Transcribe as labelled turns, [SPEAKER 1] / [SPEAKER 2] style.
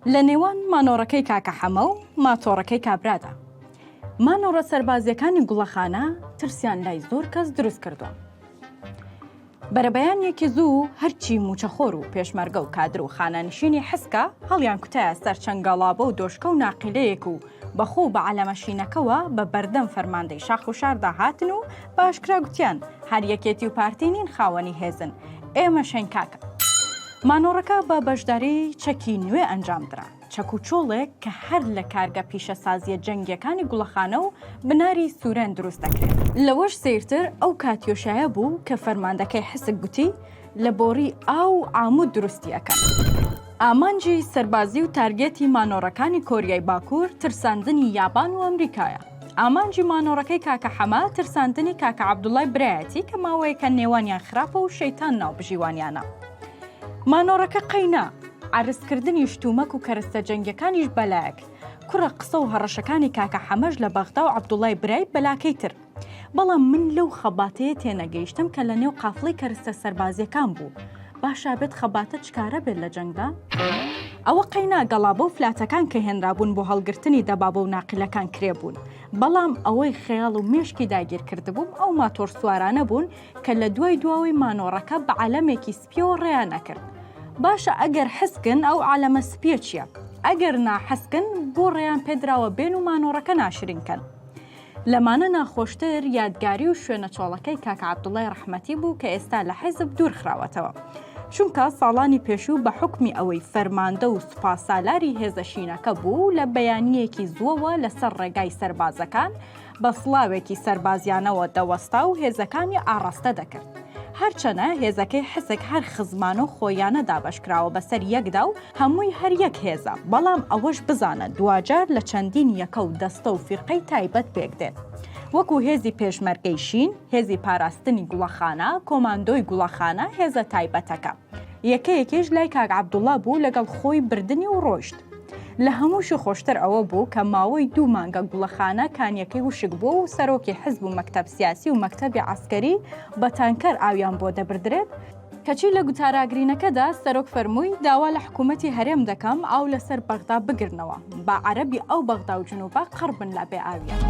[SPEAKER 1] لە نێوان مانۆڕەکەی کاکە حەمە و ماتۆڕەکەی کابرادا. مانۆڕە سەربازیەکانی گوڵەخانە ترسیان لای زۆر کەس دروست کردووە. بەرەبەیانێکی زوو هەرچی موچەخۆر و پێشمەرگە و کادر و خانەنشینی حسکە هەڵیان کوتایە سەر چەنگەڵابە و دۆشکە و ناقیلەیەک و بەخۆ بە عەلەمەشینەکەوە بە بەردەم فەرماندەی شاخ و شاردا هاتن و باشکرا گوتیان هەر یەکێتی و پارتی نین خاوەنی هێزن، ئێمە شەنکاکە. مانۆڕەکە بە بەشداری چەکی نوێ ئەنجامدرا، چەک و چۆڵێک کە هەر لە کارگە پیشەسازیە جەنگیەکانی گوڵەخانە و بناری سوورەن دروست دەکرێت. لەوەش سیرتر ئەو کاتیۆشایە بوو کە فەرماندەکەی حسک گوتی لە بۆری ئاو ئامود دروستی ئەکەن. ئامانجی سەربازی و تارگێتی مانۆڕەکانی کۆریای باکوور ترساندنی یابان و ئەمریکایە. ئامانجی مانۆڕەکەی کاکە حەمە ترساندنی کاکە عەبدوڵای برایەتی کە ماوەیەکە نێوانیان خراپە و شەیتان ناو بژیوانیانە. مانۆڕەکە قەینا، عرزکردنی شتومەک و کەرەستە جەنگیەکانیش بەلایەک، کوڕە قسە و هەڕەشەکانی کاکە حەمەش لە بەغدا و عەبدوڵای برای بەلاکەی تر. بەڵام من لەو خەباتەیە تێنەگەیشتم کە لە نێو قافڵەی کەرەستە سەربازیەکان بوو. باشا بێت خەباتە چکارە بێت لە جەنگدا؟ ئەوە قەینا گەڵابە و فلاتەکان کە هێنرابوون بۆ هەڵگرتنی دەبابە و ناقیلەکان کرێبوون. بەڵام ئەوەی خەیاڵ و مێشکی داگیر کردبووم ئەو ماتۆر سوارانە بوون کە لە دوای دواوی مانۆڕەکە بە عەلەمێکی سپیەوە ڕێیان نەکرد. باشە ئەگەر حسکن ئەو عەلەمە سپیە چییە؟ ئەگەر ناحەسکن بۆ ڕێیان پێدراوە بێن و مانۆڕەکە ناشرینکەن. لەمانە ناخۆشتر یادگاری و شوێنە چۆڵەکەی کاکە عەبدوڵای ڕەحمەتی بوو کە ئێستا لە حیزب دوور خراوەتەوە. چونکە ساڵانی پێشوو بە حکمی ئەوەی فەرماندە و سوپاسالاری هێزە شینەکە بوو لە بەیانیەکی زووەوە لەسەر ڕێگای سەربازەکان بە سڵاوێکی سەربازیانەوە دەوەستا و هێزەکانی ئاڕاستە دەکرد. هەرچەنە هێزەکەی حسک هەر خزمانە و خۆیانە دابەشکراوە بەسەر یەکدا و هەمووی هەر یەک هێزە، بەڵام ئەوەش بزانە دوجار لە چەندین یەکە و دەستە و فیرقەی تایبەت پێکدێت. وەکو هێزی پێشمەرگەی شین، هێزی پاراستنی گوڵەخانە، کۆماندۆی گوڵەخانە، هێزە تایبەتەکە. یەکەیەکیش لای کاک عەبدوڵا بوو لەگەڵ خۆی بردنی و ڕۆشت. لە هەمووشی خۆشتر ئەوە بوو کە ماوەی 2 مانگە گوڵەخانە کانیەکەی وشک بووە و سەرۆکی حزب و مەکتەب سیاسی و مەکتەبی عەسکەری بە تانکەر ئاویان بۆ دەبردرێت، کەچی لە گوتاراگرینەکەدا سەرۆک فەرمووی داوا لە حکوومەتی هەرێم دەکەم ئاو لەسەر بەغدا بگرنەوە، بە عەرەبی ئەو بەغدا و جنوبە قڕبن لە بێ ئاویان.